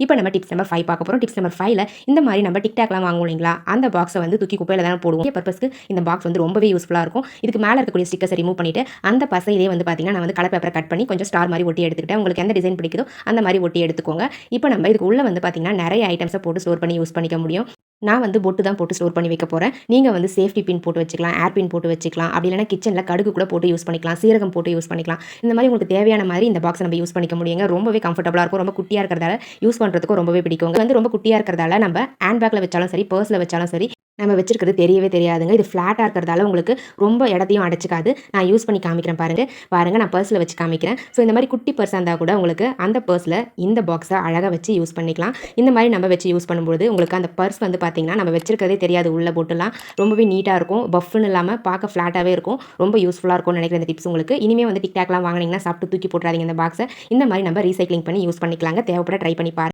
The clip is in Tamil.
இப்போ நம்ம டிப்ஸ் நம்பர் 5 பார்க்க போகிறோம். டிப்ஸ் நம்பர் 5ல இந்த மாதிரி நம்ம டிக்டாக்லாம் வாங்குவோம் இல்லைங்களா, அந்த பாக்ஸை வந்து தூக்கி குப்பையில் தானே போடுவோம். பர்பஸ்க்கு இந்த பாக்ஸ் வந்து ரொம்பவே யூஸ்ஃபுல்லாக இருக்கும். இதுக்கு மேலே இருக்கக்கூடிய ஸ்டிக்கர்ஸை ரிமூவ் பண்ணிட்டு அந்த பசையிலே வந்து பார்த்தீங்கன்னா நான் வந்து கலர் பேப்பரை கட் பண்ணி கொஞ்சம் ஸ்டார் மாதிரி ஒட்டி எடுத்துக்கிட்டேன். உங்களுக்கு எந்த டிசைன் பிடிக்குதோ அந்த மாதிரி ஒட்டி எடுத்துக்கோங்க. இப்போ நம்ம இதுக்கு உள்ள வந்து பார்த்தீங்கன்னா நிறைய ஐட்டம்ஸை போட்டு ஸ்டோர் பண்ணி யூஸ் பண்ணிக்க முடியும். நான் வந்து பொட்டு தான் போட்டு ஸ்டோர் பண்ணி வைக்க போகிறேன். நீங்கள் வந்து சேஃப்டி பின் போட்டு வச்சுக்கலாம், ஏர் பின் போட்டு வச்சுக்கலாம், அப்படி இல்லைனா கிச்சனில் கடுகு கூட போட்டு யூஸ் பண்ணிக்கலாம், சீரகம் போட்டு யூஸ் பண்ணிக்கலாம். இந்த மாதிரி உங்களுக்கு தேவையான மாதிரி இந்த பாக்ஸை நம்ம யூஸ் பண்ணிக்க முடியுங்க. ரொம்பவே கம்ஃபர்டபுளாக இருக்கும். ரொம்ப குட்டியாக இருக்கிறதால யூஸ் பண்ணுறதுக்கும் ரொம்பவே பிடிக்கும். வந்து ரொம்ப குட்டியாக இருக்கிறதால நம்ம ஹேண்ட் பேக்கில் வச்சாலும் சரி, பர்ஸில் வச்சாலும் சரி, நம்ம வச்சிருக்கிறது தெரியவே தெரியாதுங்க. இது ஃப்ளாட்டாக இருக்கிறதால உங்களுக்கு ரொம்ப இடத்தையும் அடைச்சிக்காது. நான் யூஸ் பண்ணி காமிக்கிறேன் பாருங்க நான் பர்ஸில் வச்சு காமிக்கிறேன். ஸோ இந்த மாதிரி குட்டி பர்ஸாக இருந்தால் கூட உங்களுக்கு அந்த பர்ஸில் இந்த பாக்ஸை அழகாக வச்சு யூஸ் பண்ணிக்கலாம். இந்த மாதிரி நம்ம வச்சு யூஸ் பண்ணும்போது உங்களுக்கு அந்த பர்ஸ் வந்து பார்த்தீங்கன்னா நம்ம வச்சிருக்கிறதே தெரியாது. உள்ள போட்டுலாம் ரொம்பவே நீட்டாக இருக்கும். பஃப்னு இல்லாமல் பார்க்க ஃப்ளாட்டாகவே இருக்கும். ரொம்ப யூஸ்ஃபுல்லாக இருக்கும்னு நினைக்கிற இந்த டிப்ஸ் உங்களுக்கு. இனிமேல் வந்து டிக்டாக்லாம் வாங்கினீங்கன்னா சாப்பிட்டு தூக்கி போட்டுறாதீங்க இந்த பாக்ஸை. இந்த மாதிரி நம்ம ரீசைக்ளிங் பண்ணி யூஸ் பண்ணிக்கலாங்க. தேவைப்பட ட்ரை பண்ணி பாருங்க.